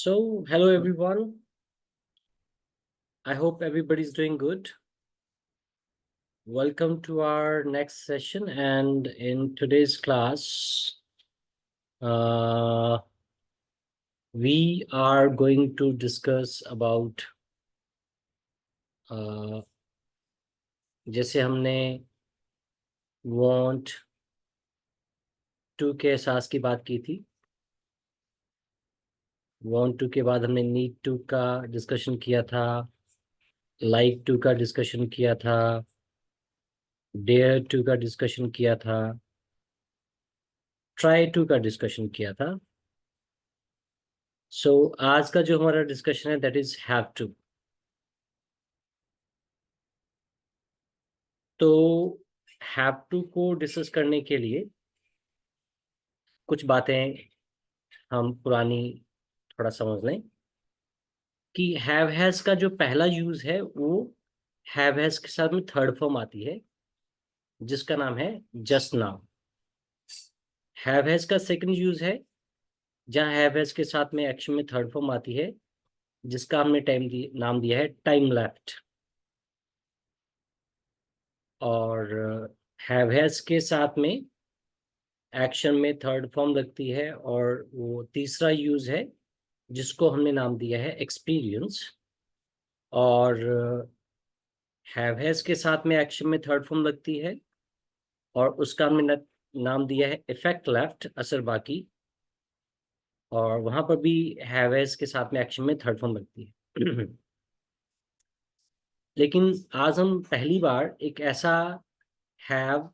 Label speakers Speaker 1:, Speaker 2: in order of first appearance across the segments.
Speaker 1: So, hello everyone. I hope everybody's doing good. Welcome to our next session, and in today's class, we are going to discuss about जैसे हमने want to के एहसास की बात की थी। want to के बाद हमने need to का डिस्कशन किया था, like to का डिस्कशन किया था, dare to का डिस्कशन किया था, try to का डिस्कशन किया था। सो आज का जो हमारा डिस्कशन है दैट इज हैव टू। तो हैव टू को डिस्कस करने के लिए कुछ बातें हम पुरानी थोड़ा समझ लें कि हैव हैज का जो पहला यूज है वो हैव हैज के साथ में थर्ड फॉर्म आती है जिसका नाम है जस्ट नाउ। हैव हैज का सेकंड यूज है जहां हैव हैज के साथ में एक्शन में थर्ड फॉर्म आती है जिसका हमने नाम दिया है टाइम लेफ्ट। और हैव हैज के साथ में एक्शन में थर्ड फॉर्म लगती है और वो तीसरा यूज है जिसको हमने नाम दिया है एक्सपीरियंस। और हैव हैज के साथ में एक्शन में थर्ड फॉर्म लगती है और उसका हमने नाम दिया है इफेक्ट लेफ्ट, असर बाकी। और वहां पर भी हैव हैज के साथ में एक्शन में थर्ड फॉर्म लगती है। लेकिन आज हम पहली बार एक ऐसा हैव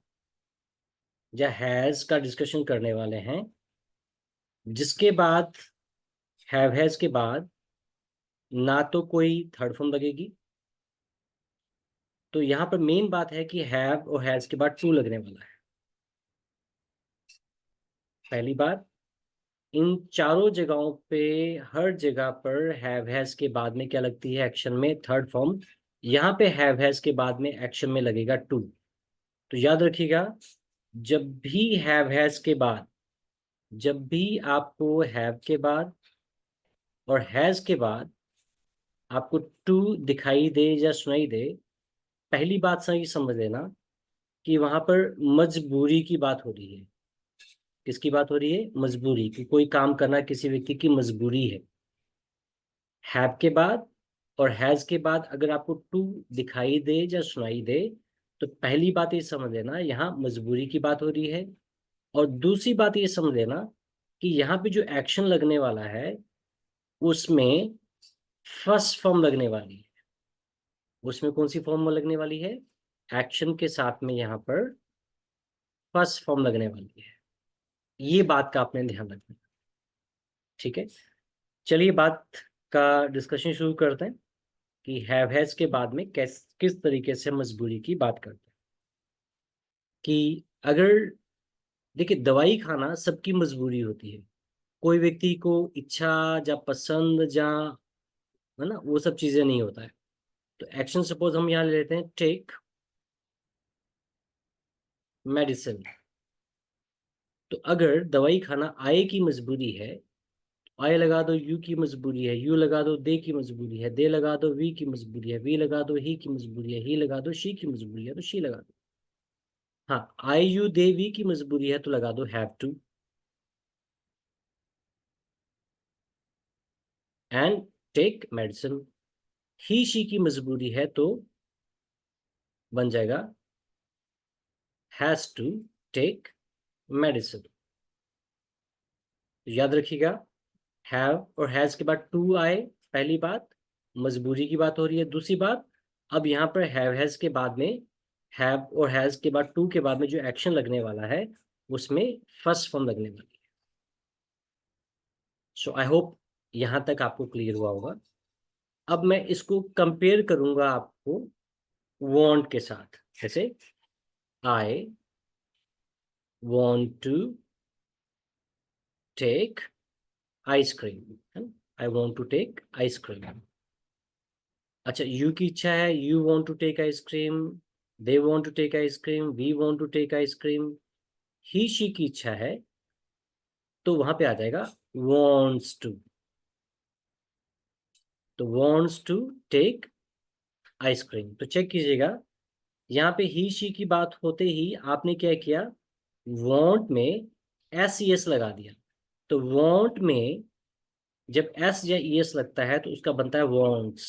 Speaker 1: या हैज का डिस्कशन करने वाले हैं जिसके बाद हैव हैज के बाद ना तो कोई थर्ड फॉर्म लगेगी। तो यहाँ पर मेन बात है कि हैव और हैज के बाद टू लगने वाला है। पहली बात, इन चारों जगहों पे हर जगह पर हैव हैज के बाद में क्या लगती है एक्शन में थर्ड फॉर्म। यहाँ पे हैव हैज के बाद में एक्शन में लगेगा टू। तो याद रखिएगा, जब भी हैव हैज के बाद, जब भी आपको हैव के बाद और हैज के बाद आपको टू दिखाई दे या सुनाई दे, पहली बात सही समझ लेना कि वहां पर मजबूरी की बात हो रही है। किसकी बात हो रही है? मजबूरी की। कोई काम करना किसी व्यक्ति की मजबूरी है। हैव के बाद और हैज के बाद अगर आपको टू दिखाई दे या सुनाई दे तो पहली बात ये समझ लेना यहाँ मजबूरी की बात हो रही है। और दूसरी बात ये समझ लेना कि यहाँ पे जो एक्शन लगने वाला है उसमें फर्स्ट फॉर्म लगने वाली है। उसमें कौन सी फॉर्म लगने वाली है? एक्शन के साथ में यहाँ पर फर्स्ट फॉर्म लगने वाली है। ये बात का आपने ध्यान रखना। ठीक है, चलिए बात का डिस्कशन शुरू करते हैं कि हैव हैज के बाद में किस तरीके से मजबूरी की बात करते हैं। कि अगर देखिए, दवाई खाना सबकी मजबूरी होती है। कोई व्यक्ति को इच्छा या पसंद या, है ना, वो सब चीजें नहीं होता है। तो एक्शन सपोज हम यहाँ ले लेते हैं, टेक मेडिसिन। तो अगर दवाई खाना आए की मजबूरी है, आय लगा दो यू की मजबूरी है, यू लगा दो दे की मजबूरी है, दे लगा दो वी की मजबूरी है, वी लगा दो ही की मजबूरी है, ही लगा दो शी की मजबूरी है, तो शी लगा दो। हाँ, आई यू दे वी की मजबूरी है तो लगा दो have to. And take medicine, he she की मजबूरी है तो बन जाएगा हैज टू टेक मेडिसिन। याद रखिएगा, हैव और हैज के बाद टू आए, पहली बात मजबूरी की बात हो रही है। दूसरी बात, अब यहाँ पर हैव हैज के बाद में, हैव और हैज के बाद टू के बाद में जो एक्शन लगने वाला है उसमें फर्स्ट फॉर्म लगने वाली है। सो आई होप यहाँ तक आपको क्लियर हुआ होगा। अब मैं इसको कंपेयर करूंगा आपको वांट के साथ। जैसे I want to take ice cream, I want to take ice cream. अच्छा, यू की इच्छा है, you want to take ice cream, they want to take ice cream, we want to take ice cream. He she की इच्छा है तो वहां पे आ जाएगा वांट्स टू। तो wants to take आइसक्रीम। तो चेक कीजिएगा, यहाँ पे ही शी की बात होते ही आपने क्या किया, want में एस ई एस लगा दिया। तो want में जब एस या ई एस लगता है तो उसका बनता है wants।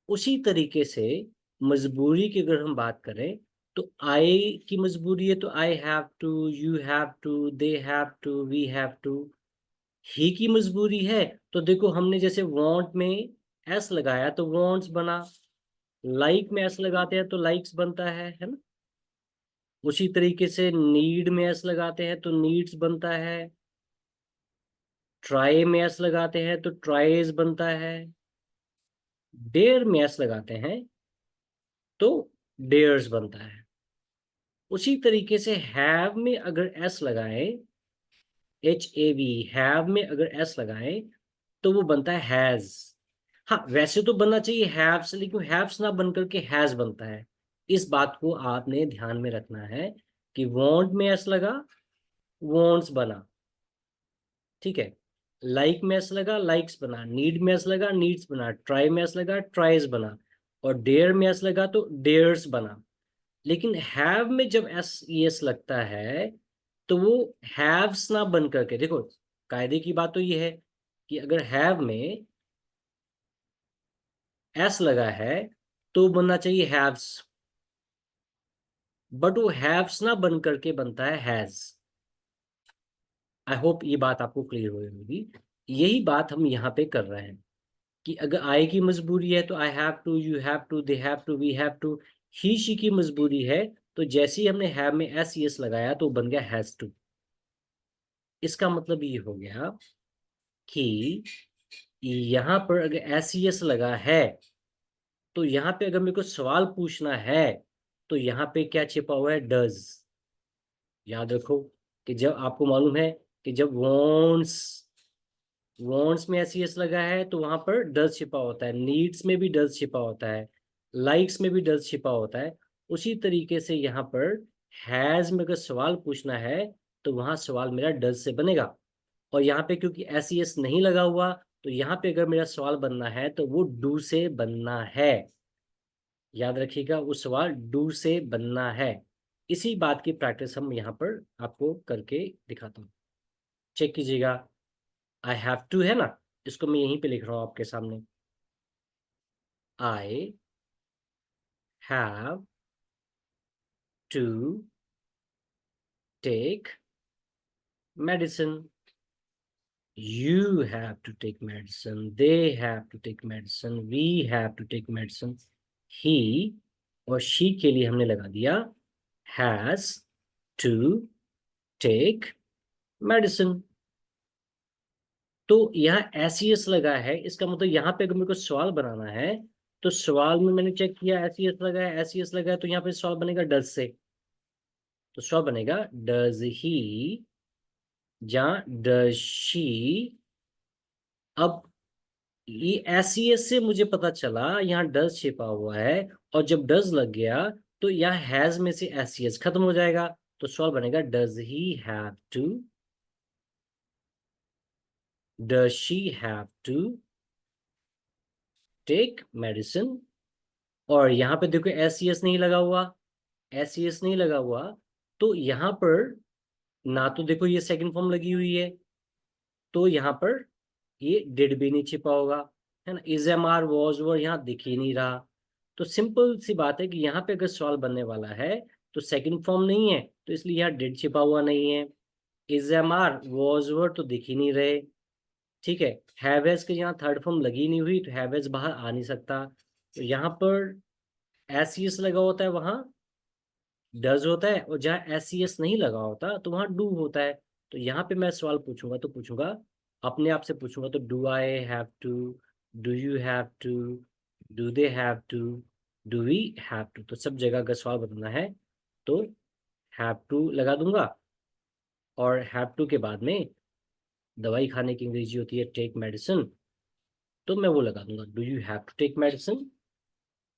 Speaker 1: उसी तरीके से मजबूरी की अगर हम बात करें तो आई की मजबूरी है तो I have to, you have to, they have to, we have to. He की मजबूरी है तो देखो हमने जैसे want में एस लगाया तो wants बना, लाइक में एस लगाते हैं तो लाइक्स बनता है ना। उसी तरीके से नीड में एस लगाते हैं तो नीड्स बनता है, ट्राई में एस लगाते हैं तो ट्राइज बनता है, डेयर में एस लगाते हैं तो डेयर्स बनता है। उसी तरीके से हैव में अगर एस लगाए, एच ए वी, हैव में अगर एस लगाए तो वो बनता है हैज। हाँ वैसे तो बनना चाहिए हैव्स, लेकिन हैव्स ना बनकर के हैज बनता है। इस बात को आपने ध्यान में रखना है कि वांट में एस लगा, वांट्स बना, ठीक है। लाइक में एस लगा, लाइक्स बना, नीड में एस लगा, नीड्स बना, ट्राई में एस लगा, ट्राइज बना, और डेयर में एस लगा तो डेयर्स बना। लेकिन हैव में जब एस ई एस लगता है तो वो हैव्स ना बन करके, देखो कायदे की बात तो ये है कि अगर हैव में एस लगा है तो बनना चाहिए हैव्स, बट वो हैव्स ना बन करके बनता है हैज। आई होप ये बात आपको क्लियर हो होगी। यही बात हम यहाँ पे कर रहे हैं कि अगर आई की मजबूरी है तो I have to, you have to, they have to, we have to. He she की मजबूरी है तो जैसे ही हमने हैव में एस ई एस लगाया तो बन गया हैज टू। इसका मतलब ये हो गया कि यहाँ पर अगर एस ई एस लगा है तो यहाँ पे अगर मेरे को सवाल पूछना है तो यहाँ पे क्या छिपा हुआ है, डज। याद रखो कि जब आपको मालूम है कि जब वॉन्ट्स में एस ई एस लगा है तो वहां पर डज छिपा होता है, नीड्स में भी डज छिपा होता है, लाइक्स में भी डज छिपा होता है। उसी तरीके से यहाँ पर हैज में अगर सवाल पूछना है तो वहां सवाल मेरा डज से बनेगा। और यहाँ पे क्योंकि एस ई एस नहीं लगा हुआ तो यहाँ पे अगर मेरा सवाल बनना है तो वो डू से बनना है। याद रखिएगा वो सवाल डू से बनना है। इसी बात की प्रैक्टिस हम यहाँ पर आपको करके दिखाता हूँ। चेक कीजिएगा, आई हैव टू है ना, इसको मैं यहीं पे लिख रहा हूँ आपके सामने। I have to take medicine, you have to take medicine, they have to take medicine, we have to take medicine। he और she के लिए हमने लगा दिया has to take medicine। तो यहाँ एस ई एस लगा है, इसका मतलब यहाँ पे अगर मेरे को सवाल बनाना है तो सवाल में मैंने चेक किया एस ई एस लगा है, एस ई एस लगा है, तो यहाँ पे सवाल बनेगा डज से। तो सवाल बनेगा डज ही, जहाँ डज शी। अब ये एस सी एस से मुझे पता चला यहाँ डज छिपा हुआ है, और जब डज लग गया तो यहाँ हैज में से एस सी एस खत्म हो जाएगा। तो सवाल बनेगा does he have to, does she have to take medicine. और यहाँ पे देखो एस सी एस नहीं लगा हुआ, एस सी एस नहीं लगा हुआ, तो यहाँ पर ना तो देखो ये सेकंड फॉर्म लगी हुई है, तो यहाँ पर ये डिड भी नहीं छिपा होगा, है ना। Is am are was were यहाँ दिख ही नहीं रहा। तो सिंपल सी बात है कि यहाँ पे अगर सवाल बनने वाला है तो सेकंड फॉर्म नहीं है तो इसलिए यहाँ डिड छिपा हुआ नहीं है। Is am are was were तो दिख ही नहीं रहे, ठीक है। हैव हैज के यहाँ थर्ड फॉर्म लगी नहीं हुई तो हैव हैज बाहर आ नहीं सकता। तो यहाँ पर एस सी एस लगा होता है वहाँ डज होता है, और जहाँ एस सी एस नहीं लगा होता तो वहाँ डू होता है। तो यहाँ पे मैं सवाल पूछूंगा तो पूछूंगा, अपने आप से पूछूंगा तो do I have to, do you have to, do they have to, do we have to. तो सब जगह अगर सवाल बताना है तो हैव टू लगा दूंगा, और हैव टू के बाद में दवाई खाने की अंग्रेजी होती है टेक मेडिसिन, तो मैं वो लगा दूंगा do you have to take medicine,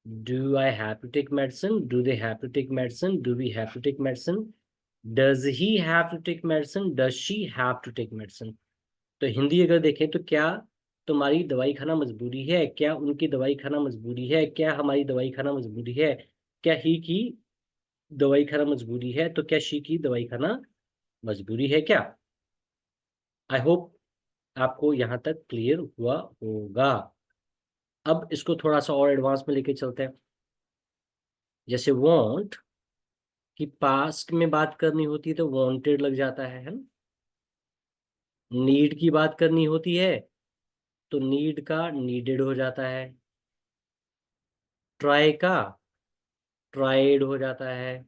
Speaker 1: do I have to take medicine, do they have to take medicine, do we have to take medicine, does he have to take medicine, does she have to take medicine। तो हिंदी अगर देखें तो क्या, तुम्हारी दवाई खाना मजबूरी है, क्या उनकी दवाई खाना मजबूरी है, क्या हमारी दवाई खाना मजबूरी है, क्या ही की दवाई खाना मजबूरी है, तो क्या शी की दवाई खाना मजबूरी है क्या। आई होप आपको यहाँ तक क्लियर हुआ होगा। अब इसको थोड़ा सा और एडवांस में लेके चलते हैं। जैसे वांट की पास्ट में बात करनी होती है तो वांटेड लग जाता है ना। नीड की बात करनी होती है तो नीड का नीडेड हो जाता है। ट्राई का ट्राइड हो जाता है।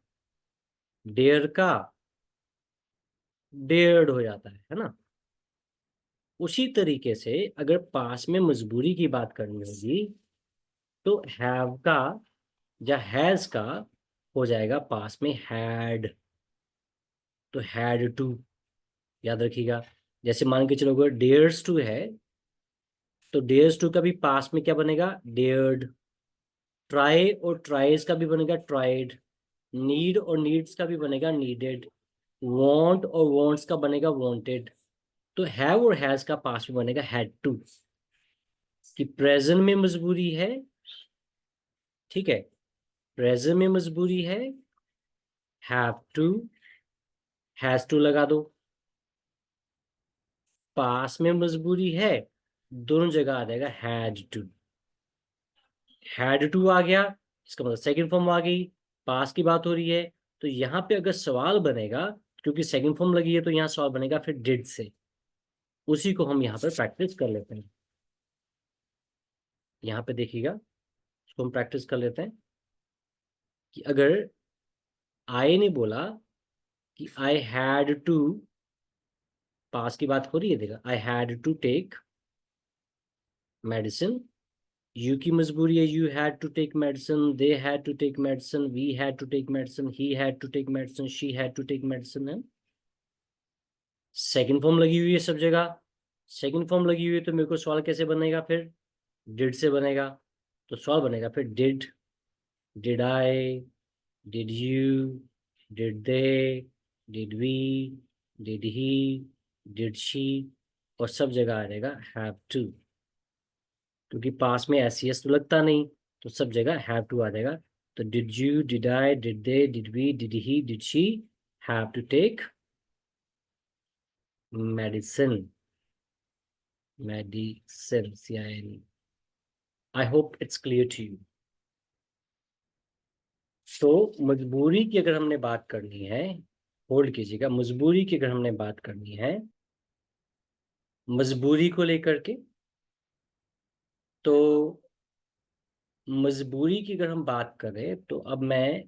Speaker 1: डेयर का डेयर्ड हो जाता है ना। उसी तरीके से अगर पास में मजबूरी की बात करनी होगी तो हैव का या हैज का हो जाएगा पास में हैड, तो हैड टू याद रखिएगा। जैसे मान के चलो अगर डेयर्स टू है तो डेयर्स टू का भी पास में क्या बनेगा, डेयर्ड। ट्राई और ट्राइज का भी बनेगा ट्राइड। नीड और नीड्स का भी बनेगा नीडेड। वांट और वांट्स का बनेगा वांटेड। तो हैव और हैज का पास में बनेगा हैड टू। कि प्रेजेंट में मजबूरी है, ठीक है, प्रेजेंट में मजबूरी है, हैव टू, हैज टू लगा दो। पास में मजबूरी है, दोनों जगह आ जाएगा हैड टू। हैड टू आ गया, इसका मतलब सेकंड फॉर्म आ गई। पास की बात हो रही है तो यहाँ पे अगर सवाल बनेगा, क्योंकि सेकंड फॉर्म लगी है तो यहाँ सवाल बनेगा फिर डिड से। उसी को हम यहाँ पर प्रैक्टिस कर लेते हैं। यहाँ पे देखिएगा, इसको हम प्रैक्टिस कर लेते हैं कि अगर आई ने बोला कि आई हैड टू, पास की बात हो रही है, देखा I had to take medicine. You की मजबूरी है, you had to take medicine, they had to take medicine, we had to take medicine, he had to take medicine, she had to take medicine है। Second form लगी हुई है सब जगह। Second form लगी हुई है तो मेरे को सवाल कैसे बनेगा फिर, डिड से बनेगा। तो सवाल बनेगा फिर did, did I, did you, did they, did we, did he, did she, और सब जगह आ जाएगा हैव टू। क्योंकि पास में एस सी एस तो लगता नहीं, तो सब जगह हैव टू आ जाएगा। तो did you, did I, did they, did we, did he, did she have to take medicine. Medicine, CIN। I hope it's clear to you. तो मजबूरी की अगर हमने बात करनी है, होल्ड कीजिएगा, मजबूरी की अगर हमने बात करनी है, मजबूरी को लेकर के, तो मजबूरी की अगर हम बात करें तो अब मैं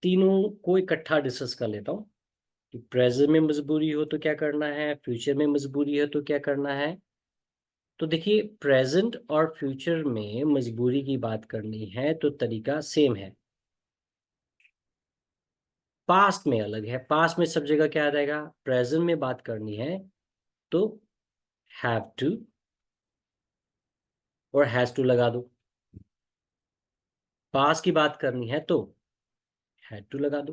Speaker 1: तीनों को इकट्ठा डिस्कस कर लेता हूँ कि प्रेजेंट में मजबूरी हो तो क्या करना है, फ्यूचर में मजबूरी है तो क्या करना है। तो देखिए, प्रेजेंट और फ्यूचर में मजबूरी की बात करनी है तो तरीका सेम है। पास्ट में अलग है, पास्ट में सब जगह क्या आ जाएगा, प्रेजेंट में बात करनी है तो हैव टू और हैज टू लगा दो। पास्ट की बात करनी है तो हैड टू लगा दो,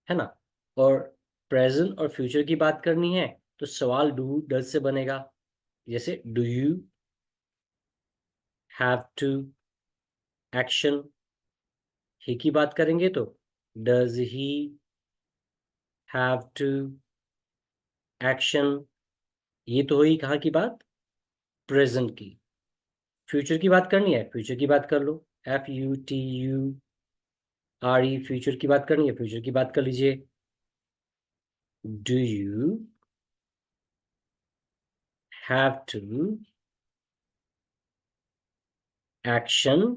Speaker 1: है ना। और प्रेजेंट और फ्यूचर की बात करनी है तो सवाल डू डज से बनेगा। जैसे do you have to action. He की बात करेंगे तो does he have to action. ये तो हुई कहाँ की बात, प्रेजेंट की। फ्यूचर की बात करनी है, फ्यूचर की बात कर लो, FUTURE। फ्यूचर की बात करनी है, फ्यूचर की बात कर लीजिए। Do you have to action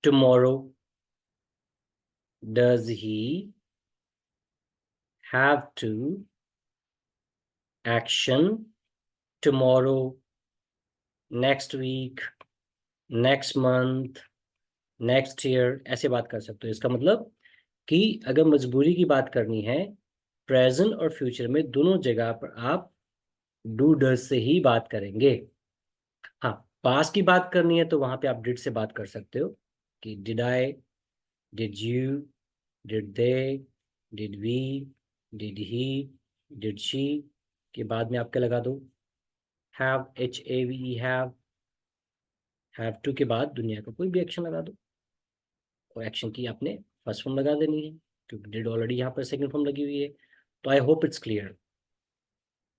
Speaker 1: tomorrow. Does he have to action tomorrow, next week, next month, next year? ऐसे बात कर सकते हो। इसका मतलब कि अगर मजबूरी की बात करनी है, प्रेजेंट और फ्यूचर में दोनों जगह पर आप डू डज से ही बात करेंगे। हाँ, पास की बात करनी है तो वहां पे आप डिड से बात कर सकते हो कि did I, did you, did they, did we, did he, did she, के बाद में आप क्या लगा दो, हैव, HAVE, हैव टू के बाद दुनिया का कोई भी एक्शन लगा दो, और एक्शन की आपने फर्स्ट फॉर्म लगा देनी है क्योंकि डिड ऑलरेडी यहाँ पर सेकंड फॉर्म लगी हुई है। तो आई होप इट्स क्लियर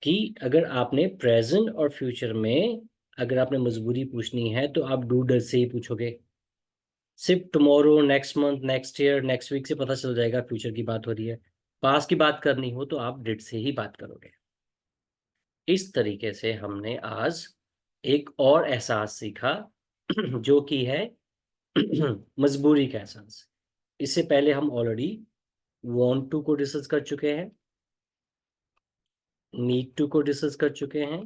Speaker 1: कि अगर आपने प्रेजेंट और फ्यूचर में अगर आपने मजबूरी पूछनी है तो आप डू डज से ही पूछोगे। सिर्फ tomorrow, next month, next year, next week से पता चल जाएगा फ्यूचर की बात हो रही है। पास की बात करनी हो तो आप डिड से ही बात करोगे। इस तरीके से हमने आज एक और एहसास सीखा जो कि है मजबूरी का एहसास। इससे पहले हम ऑलरेडी वांट टू को डिस्कस कर चुके हैं, नीड टू को डिस्कस कर चुके हैं,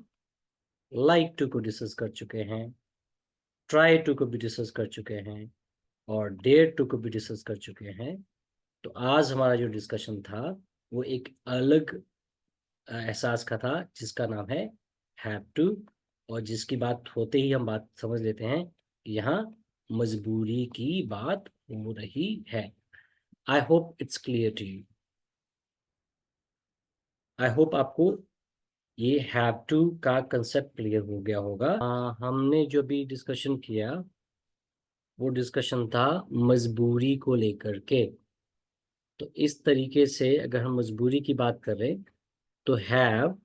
Speaker 1: लाइक टू को डिस्कस कर चुके हैं, ट्राई टू को भी डिस्कस कर चुके हैं, और डेयर टू को भी डिस्कस कर चुके हैं। तो आज हमारा जो डिस्कशन था वो एक अलग एहसास का था जिसका नाम है हैव टू, और जिसकी बात होते ही हम बात समझ लेते हैं कि यहाँ मजबूरी की बात हो रही है। I hope it's clear to you. I hope आपको ये हैव टू का कंसेप्ट क्लियर हो गया होगा। हमने जो भी डिस्कशन किया वो डिस्कशन था मजबूरी को लेकर के। तो इस तरीके से अगर हम मजबूरी की बात करें तो हैव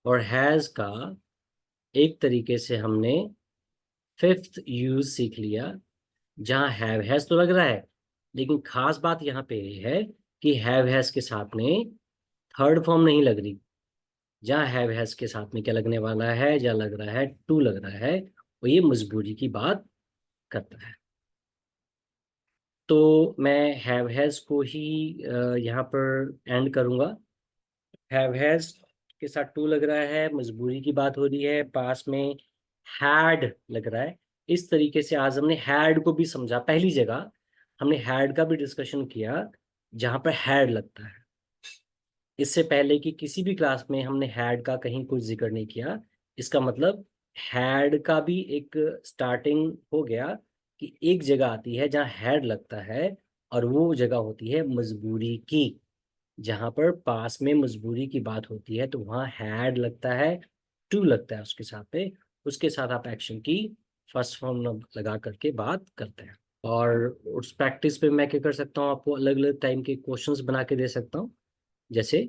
Speaker 1: और हैज का एक तरीके से हमने फिफ्थ यूज सीख लिया। जहाँ हैव हैज तो लग रहा है, लेकिन खास बात यहाँ पे ये है कि हैव हैज के साथ में थर्ड फॉर्म नहीं लग रही। जहाँ हैव हैज के साथ में क्या लगने वाला है, जहाँ लग रहा है टू लग रहा है, वो ये मजबूरी की बात करता है। तो मैं हैव हैज को ही यहाँ पर एंड करूँगा। हैव हैज के साथ टू लग रहा है, मजबूरी की बात हो रही है, पास में हैड लग रहा है। इस तरीके से आज हमने हैड को भी समझा। पहली जगह हमने हैड का भी डिस्कशन किया जहां पर हैड लगता है। इससे पहले कि किसी भी क्लास में हमने हैड का कहीं कुछ जिक्र नहीं किया। इसका मतलब हैड का भी एक स्टार्टिंग हो गया कि एक जगह आती है जहाँ हैड लगता है, और वो जगह होती है मजबूरी की। जहां पर पास में मजबूरी की बात होती है तो वहाँ हैड लगता है, टू लगता है उसके साथ में। उसके साथ आप एक्शन की फर्स्ट फॉर्म लगा करके बात करते हैं। और उस प्रैक्टिस पे मैं क्या कर सकता हूँ, आपको अलग अलग टाइम के क्वेश्चंस बना के दे सकता हूँ। जैसे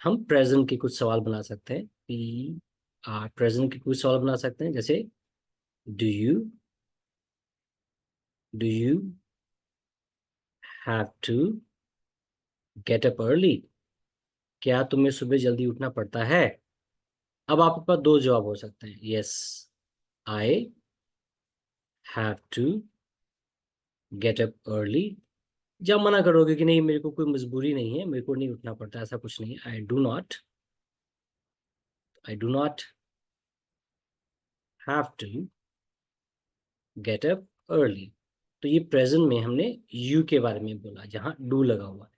Speaker 1: हम प्रेजेंट के कुछ सवाल बना सकते हैं कि प्रेजेंट के कुछ सवाल बना सकते हैं, जैसे do you do you have to get up early. क्या तुम्हें सुबह जल्दी उठना पड़ता है? अब आपके पास दो जवाब हो सकते हैं, yes I have to get up early. जब मना करोगे कि नहीं मेरे को कोई मजबूरी नहीं है, मेरे को नहीं उठना पड़ता, ऐसा कुछ नहीं है, I do not have to get up early. तो ये प्रेजेंट में हमने यू के बारे में बोला जहां डू लगा हुआ है।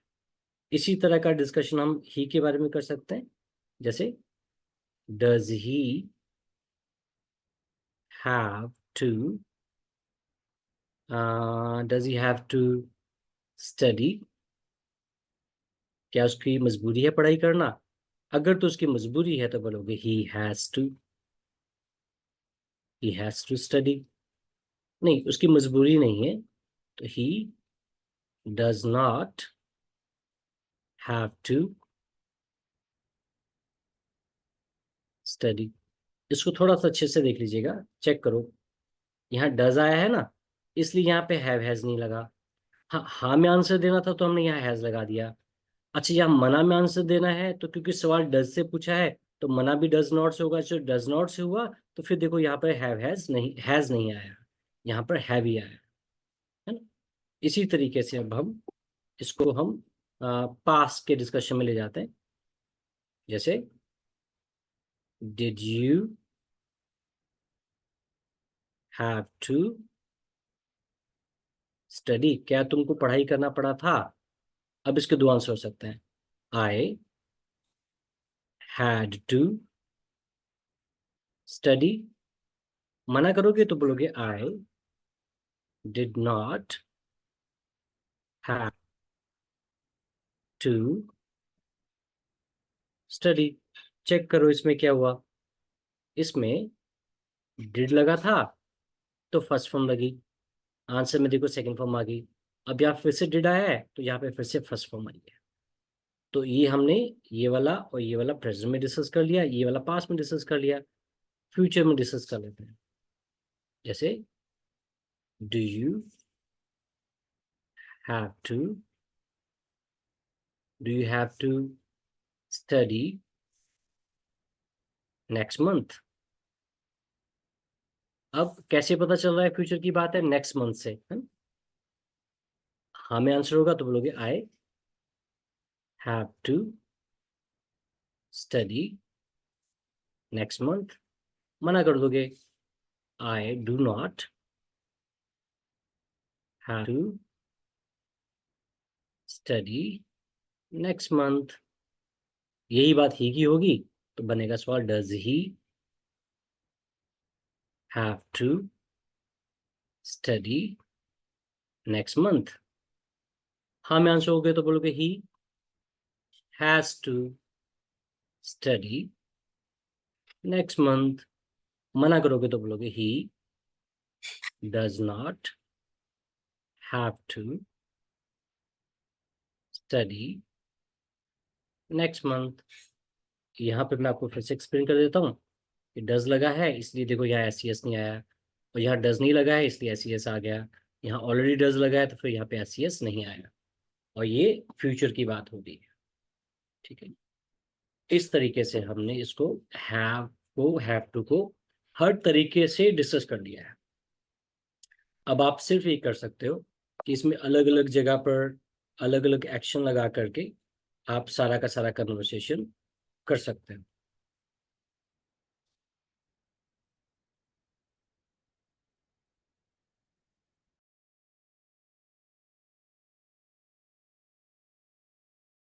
Speaker 1: इसी तरह का डिस्कशन हम ही के बारे में कर सकते हैं, जैसे does he have to does he have to study. क्या उसकी मजबूरी है पढ़ाई करना? अगर तो उसकी मजबूरी है तो बोलोगे ही हैज टू स्टडी। नहीं, उसकी मजबूरी नहीं है तो he does not have to study. इसको थोड़ा सा अच्छे से देख लीजिएगा, चेक करो। यहाँ डज आया है ना, इसलिए यहाँ पे हैव हैज नहीं लगा। हाँ, हाँ में आंसर देना था तो हमने यहाँ हैज लगा दिया। अच्छा, यहाँ मना में आंसर देना है तो क्योंकि सवाल डज से पूछा है तो मना भी डज नॉट से होगा। जो डज नॉट से हुआ तो फिर देखो यहाँ पर हैज नहीं आया, यहाँ पर हैव ही आया, है ना। इसी तरीके से अब हम इसको हम पास के डिस्कशन में ले जाते हैं, जैसे did you have to study. क्या तुमको पढ़ाई करना पड़ा था? अब इसके दो आंसर हो सकते हैं, आई हैड टू स्टडी। मना करोगे तो बोलोगे I did not have to study. Check करो इसमें क्या हुआ। इसमें डिड लगा था तो फर्स्ट फॉर्म लगी, आंसर में देखो सेकंड फॉर्म आ गई। अब यहाँ फिर से डिड आया है तो यहाँ पे फिर से फर्स्ट फॉर्म आई है। तो ये हमने ये वाला और ये वाला प्रेजेंट में डिस्कस कर लिया, ये वाला पास्ट में डिस्कस कर लिया। फ्यूचर में डिस्कस कर लेते हैं। जैसे do you have to, do you have to study next month. अब कैसे पता चल रहा है फ्यूचर की बात है, नेक्स्ट मंथ से है ना? हमें आंसर होगा तो बोलोगे I have to study next month. मना कर दोगे I do not have to study next month. यही बात ही की होगी तो बनेगा सवाल does he have to study next month. हाँ में आंसर हो गया तो बोलोगे he has to study next month. मना करोगे तो बोलोगे he does not have to study next month. यहाँ पे मैं आपको फिर से एक्सप्लेन कर देता हूँ कि डज लगा है इसलिए देखो यहाँ एस सी एस नहीं आया, और यहाँ डज नहीं लगा है इसलिए एस सी एस आ गया। यहाँ ऑलरेडी डज लगा है तो फिर यहाँ पे एस सी एस नहीं आया, और ये फ्यूचर की बात हो रही है। ठीक है, इस तरीके से हमने इसको हैव को, हैव टू को हर तरीके से डिस्कस कर लिया है। अब आप सिर्फ ये कर सकते हो कि इसमें अलग अलग जगह पर अलग अलग एक्शन लगा करके आप सारा का सारा कन्वर्सेशन कर सकते हैं।